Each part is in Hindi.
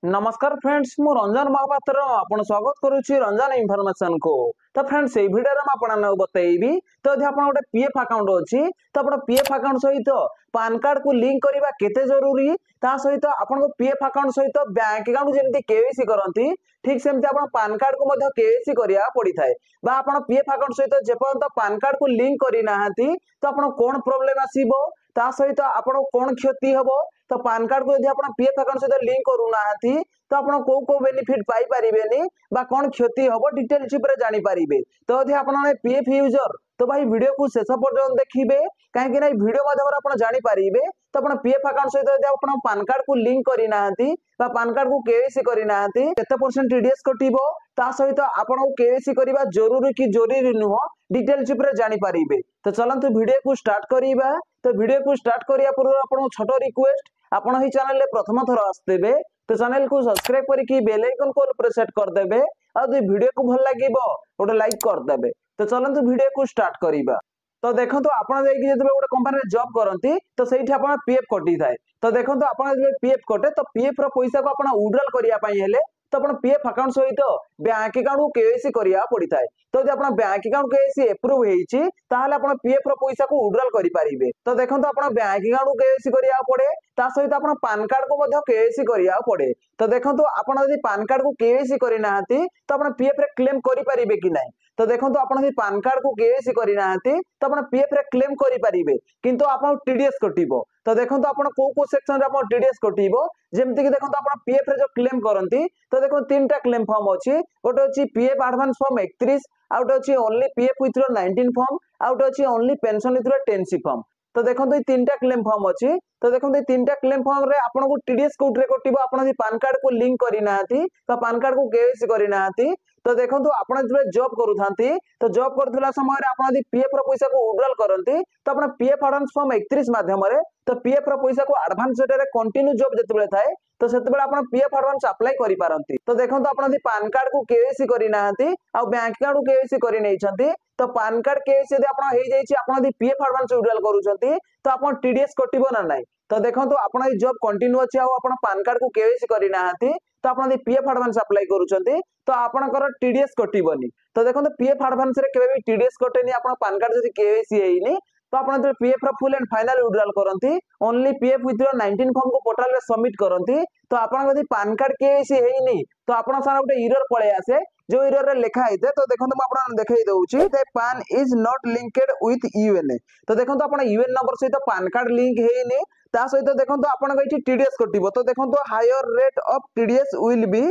नमस्कार फ्रेंड्स मु रंजन महापात्र आपन स्वागत करुच्ची रंजन इनफॉरमेशन को। तो फ्रेंड्स ये वीडियो में आपन बतैबी तो यदि आपन गोटे पीएफ अकाउंट अछि तो आपन पीएफ अकाउंट सहित पान कार्ड को लिंक करबा केते जरूरी ता सहित आपन को पीएफ अकाउंट सहित बैंक अकाउंट जेंति केवाईसी करंती ठीक सेमति आपन पान कार्ड को मध्य केवाईसी करिया पड़ी थाए बा आपन पीएफ अकाउंट सहित जेपर्यंत पान कार्ड को लिंक करि नाहंती तो आपन कोन प्रॉब्लम आसीबो ता सहित आपन कोन क्षति हबो तो पान कार्ड को यदि आपन पीएफ अकाउंट सहित लिंक करू नाहंती तो आपन को बेनिफिट पाई परिबेनी बा कोन क्षति हबो डिटेल चिप रे जानि परिबे। तो यदि आपन पीएफ यूजर तो भाई वीडियो को शेष पर्यंत देखिबे काहे कि वीडियो माध्यम आपन जानि परिबे तो आपन पीएफ अकाउंट सहित यदि आपन पान कार्ड को लिंक करि नाहंती बा पान कार्ड को केवाईसी करि नाहंती केते परसेंट टीडीएस कटिबो ता सहित आपन को केवाईसी करबा जरूरी कि जरूरी नुह डिटेल चिप रे जानि परिबे। तो चलंतु वीडियो को स्टार्ट करिबा। तो वीडियो को स्टार्ट करिया पूर्व आपन छोटो रिक्वेस्ट आपन ही चैनल ले प्रथम थर आस्तेबे तो चैनल को सब्सक्राइब करके बेल आइकन को प्रेस सेट कर देबे और जो वीडियो को भल लागिबो गोटे लाइक कर देबे। तो चलंतु वीडियो को स्टार्ट करिबा। तो देखंतु आपन जाई जब गोटे कंपनी रे जॉब करंती तो सेठी आपन पीएफ कटि थाए। तो देखंतु आपन जब पीएफ कटे तो पीएफ रो पैसा को आपन विड्रॉल करिया पई हेले तो अपन पीएफ अकाउंट सहित बैंक अकाउंट को केवाईसी करिया पड़ी थाए। तो यदि अपन बैंक अकाउंट केवाईसी अप्रूव हेइची ताहाले अपन पीएफ रो पैसा को विड्रॉल करि परिबे। तो देखंतु अपन बैंक अकाउंट को केवाईसी करिया पड़े ता सहित अपन पान कार्ड को मध्य केवाईसी करिया पड़े। तो देखंतु अपन यदि पान कार्ड को केवाईसी करि नाहंती तो अपन पीएफ रे क्लेम करि परिबे कि नाही। तो देखंतु अपन यदि पान कार्ड को केवाईसी करि नाहंती तो अपन पीएफ रे क्लेम करि परिबे किंतु अपन टीडीएस कटिबो। तो देखंतु अपन को सेक्शन रे अपन टीडीएस कटिबो जेमति कि देखंतु अपन पीएफ रे जो क्लेम करंती तो देखो तीनटा क्लेम फॉर्म अछि गोटे अछि पीएफ एडवांस फॉर्म 31 आ गोटे अछि ओनली पीएफ विथड्रॉ 19 फॉर्म आ गोटे अछि ओनली पेंशन विथड्रॉ 10 फॉर्म। तो देखंतु तीनटा क्लेम फॉर्म अछि। तो देखंतु तीनटा क्लेम फॉर्म रे आपन को टीडीएस कोड रे कटिबो आपन यदि पान कार्ड को लिंक करि नाहंती तो पान कार्ड को केवाईसी करि नाहंती। तो देखंतु आपन जब जॉब करूथांती तो जॉब करथला समय रे आपन यदि पीएफ रो पैसा को विड्रॉल करंती तो आपन पीएफ एडवांस फॉर्म 31 माध्यम रे तो पीएफ रो पैसा को एडवांस रे कंटिन्यू जॉब जतबेले थाए तो सेतबेले आपन पीएफ एडवांस अप्लाई करि पारंती। तो देखंतु आपन यदि पान कार्ड को केवाईसी करि नाहंती आ बैंक अकाउंट को केवाईसी करि नै छथि तो पान कार्ड केवाईसी यदि आपन हेइ जाइछि आपन यदि पीएफ एडवांस विड्रॉल करूछथि तो आपन टीडीएस कटिबो ना नाही। तो देखंतु आपन यदि जॉब कंटिन्यू अछि आ आपन पान कार्ड को केवाईसी करि नाहंती तो आपन यदि पीएफ एडवांस अप्लाई करूछथि तो आपनकर टीडीएस कटिबोनी। तो देखंतु पीएफ एडवांस रे केबे भी टीडीएस कटेनी आपन पान कार्ड जदि केवाईसी हेइनी तो आपन जब पीएफ रो फुल एंड फाइनल विड्रॉल करंती ओनली पीएफ विथड्रॉ 19 फॉर्म को पोर्टल रे सबमिट करंती तो आपन यदि पान कार्ड केवाईसी हेइनी तो आपन सारा गोटे एरर पळे आसे जो एरर रे लिखा हेते। तो देखंतु म आपन देखाई दउची द पान is not linked with UNA. तो देखंतु आपन यूएन नंबर सहित पान कार्ड लिंक हेइनी ता सहित देखंतु आपन गइठी टीडीएस कटिबो। तो देखंतु higher rate of TDS will be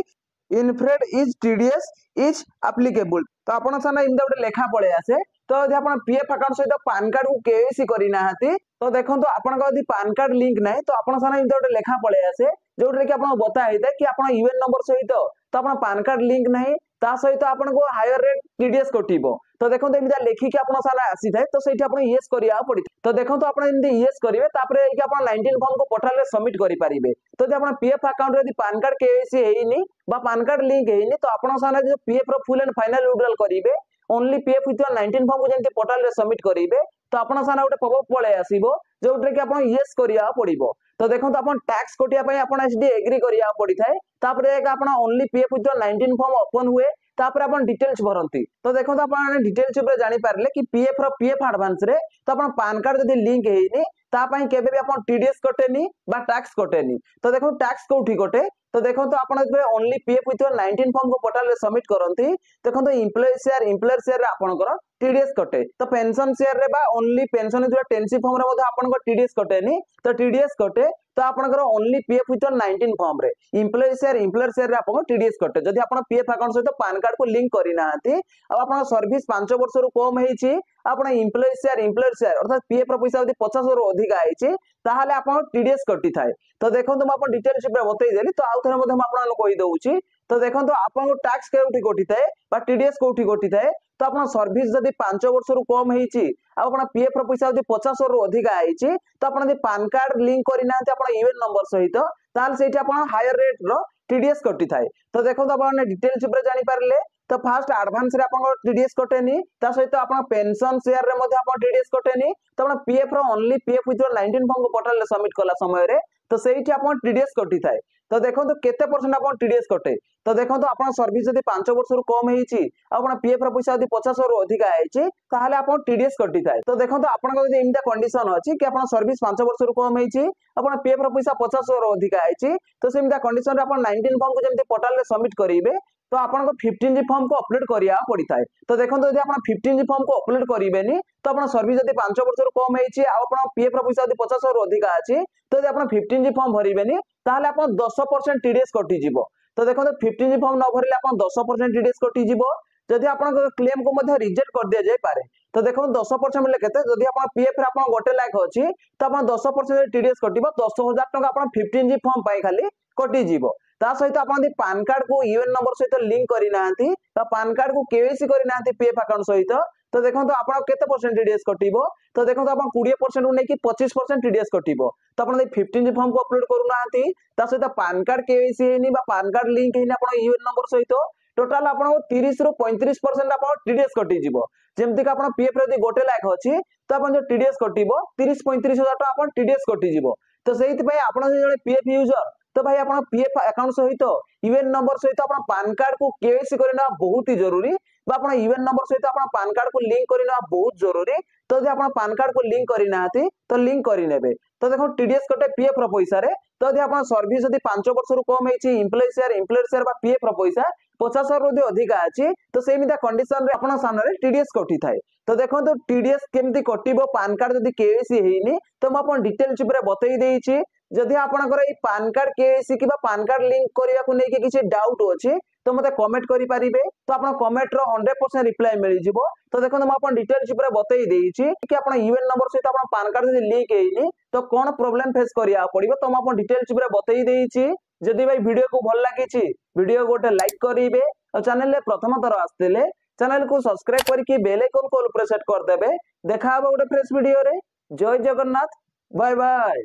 inferred is TDS is applicable. तो आपन साना इन गोटे लेखा पळे आसे। तो यदि आपन पीएफ अकाउंट सहित पान कार्ड को केवाईसी करि नाहंती तो देखंतु आपन यदि पान कार्ड लिंक नाही तो आपन साना इन गोटे लेखा पळे आसे जोटे कि आपन बता हेते कि आपन यूएन नंबर सहित तो आपन पान कार्ड लिंक नाही ता सहित आपन को हायर रेट टीडीएस कटिबो। तो देखंतु एमिदा लेखि कि आपन साला आसी थाए तो सेठी आपन यस करिया पड़ी। तो देखंतु आपन इनदे यस करिवे तापरे कि आपन 19 फॉर्म को पोर्टल रे सबमिट करि परिबे। तो जे आपन पीएफ अकाउंट रे यदि पान कार्ड केवाईसी हेइनी बा पान कार्ड लिंक हेइनी तो आपन साला जो पीएफ रो फुल एंड फाइनल विड्रॉल करिवे ओनली पीएफ विथड्रॉ 19 फॉर्म को जेंति पोर्टल रे सबमिट करिवे तो आपन साना गोटे पॉपअप पळे आसीबो जोटे कि आपन यस करिया पड़िबो। तो देखंतु आपन टैक्स कटिया पई आपन एसडी एग्री करिया पड़ी थाए तापरे एक आपन only PF withdraw 19 form open हुए तापरे अपन डिटेल्स भरंती। तो देखंतु अपन डिटेल्स ऊपर जानि पारले कि पीएफ रो पीएफ एडवांस रे तो अपन पान कार्ड जदि लिंक हेइनी ता पई केबे भी अपन टीडीएस कटेनी बा टैक्स कटेनी। तो देखो टैक्स कोठी कटे तो देखंतु अपन ओनली पीएफ विथ 19 फॉर्म को पोर्टल रे सबमिट करंती देखंतु एम्प्लॉयर शेयर रे आपनकर टीडीएस कटे। तो पेंशन शेयर रे बा ओनली पेंशन जो 10 फॉर्म रे मधे आपनकर टीडीएस कटेनी तो टीडीएस कटे तो आपनकर ओनली पीएफ विथ 19 फॉर्म रे एम्प्लॉयर शेयर रे आपन टीडीएस कटे जदि आपन पीएफ अकाउंट सहित पान कार्ड को लिंक करि नाहंती आ आपन सर्विस 5 वर्ष रु कम हेछि आपन एम्प्लॉयर शेयर अर्थात पीएफ रो पैसा यदि 50 रु अधिक आइछि ताहाले आपन टीडीएस कटि थाए। तो देखंतु म आपन डिटेल्स ऊपर बतै देली तो आउ थरे मधे म आपन कहि दउची। तो देखंतु आपन को टैक्स केउठी कटि थाए बा टीडीएस कोउठी कटि थाए तो आपन सर्विस जदि 5 वर्ष रु कम हेछि आ आपन पीएफ रो पैसा यदि 50 रु अधिक आइछि तो आपन यदि पान कार्ड लिंक करि नाहंती आपन यूएन नंबर सहित ताल सेठी आपन हायर रेट रो टीडीएस कटि थाए। तो देखंतु आपन डिटेल्स ऊपर जानि पारले तो फास्ट एडवांस रे आपन टीडीएस कटेनी ता सहित आपन पेंशन शेयर रे मध्ये आपन टीडीएस कटेनी तो आपन पीएफ रो ओनली पीएफ विथ 19 फॉर्म को पोर्टल रे सबमिट कला समय रे तो सेठी आपन टीडीएस कटि थाए। तो देखो केते परसेंट आपन टीडीएस कटे तो देखो आपन सर्विस जदी 5 वर्ष रु कम हेची आपन पीएफ रो पैसा जदी 50 रु अधिक आइची ताहाले आपन टीडीएस कटी थाए तो देखो आपन जदी एमिटा कंडीशन अछि कि आपन सर्विस 5 वर्ष रु कम हेची आपन पीएफ रो पैसा 50 रु अधिक आइची तो सेमिटा कंडीशन रे आपन 19 फॉर्म को जेमते पोर्टल रे सबमिट करिवे तो आपन को 15 जी फॉर्म को अपलोड करिया पड़ी थाए तो देखो जदी आपन 15 जी फॉर्म को अपलोड करिवेनी तो आपन सर्विस जदी 5 वर्ष रु कम हेची आपन पीएफ रो पैसा जदी 50 रु अधिक आछि तो जदी आपन 15 जी फॉर्म भरिवेनी ताहाले आपन 10% टीडीएस कटि जिवो तो देखो 15 जी फॉर्म न भरले आपन 10% टीडीएस कटि जिवो जदी आपन क्लेम को मध्ये रिजेक्ट कर दिया जाय पारे तो देखो 10% मिले केते जदी आपन पीएफ रे आपन गोटे लाख अछि तो आपन 10% टीडीएस कटिबो 10000 टका आपन 15 जी फॉर्म पाई खाली कटि जिवो ता सहित आपन दि पैन कार्ड को यूएन नंबर सहित लिंक करि नांती तो पैन कार्ड को केवाईसी करि नांती पीएफ अकाउंट सहित तो देखो आपन केते परसेंट टीडीएस कटिबो तो देखो आपन 20% नै कि 25% टीडीएस कटिबो तो आपन 15 जी फॉर्म को अपलोड करू नांती ता सहित पैन कार्ड केवाईसी हेनी बा पैन कार्ड लिंक हेनी आपन यूएन नंबर सहित टोटल आपन 30 रु 35% आपन टीडीएस कटि जिवो जेमति का आपन पीएफ रे गोटे लाख अछि तो आपन जो टीडीएस कटिबो 30-35 हजार टका आपन टीडीएस कटि जिवो तो सेहित पय आपन जे पीएफ यूजर तो भाई आपन पीएफ अकाउंट सहित यूएन नंबर सहित आपन पैन कार्ड को केवाईसी करना बहुत ही जरूरी बा आपन यूएन नंबर सहित आपन पैन कार्ड को लिंक करना बहुत जरूरी तो जे आपन पैन कार्ड को लिंक करि नाथि तो लिंक करि नेबे तो देखो टीडीएस कटे पीएफ रो पैसा रे तो जे आपन सर्विस जदी 5 वर्ष रु कम हेची एम्प्लॉय शेयर बा पीएफ रो पैसा 50 रु अधिक अछि तो सेमिदा कंडीशन रे आपन सामने रे टीडीएस कटि थाए तो देखो तो टीडीएस केमती कटिबो पैन कार्ड जदी केवाईसी हेइनी तो म आपन डिटेल चिप रे बतई देइची जदि आपनकर ए पैन कार्ड केवाईसी किबा पैन कार्ड लिंक करिया को नै कि किछि डाउट अछि तो मते कमेंट करि परिबे तो आपन कमेंट रो 100% रिप्लाई मिलि जिवो तो देखो म आपन डिटेल चिप रे बतई देइची कि आपन यूएन नंबर सहित आपन पैन कार्ड जदि लिंक हेइनी तो कोन प्रॉब्लम फेस करिया पड़िबो तो म आपन डिटेल चिप रे बतई देइची जदि भाई वीडियो को भल लागिछि वीडियो गोटे लाइक करिवे और चैनल ले प्रथम थर आस्तेले चैनल को सब्सक्राइब करके बेल आइकन को ऑल प्रेस कर देबे देखा हबो गोटे फ्रेश वीडियो रे जय जगन्नाथ बाय बाय।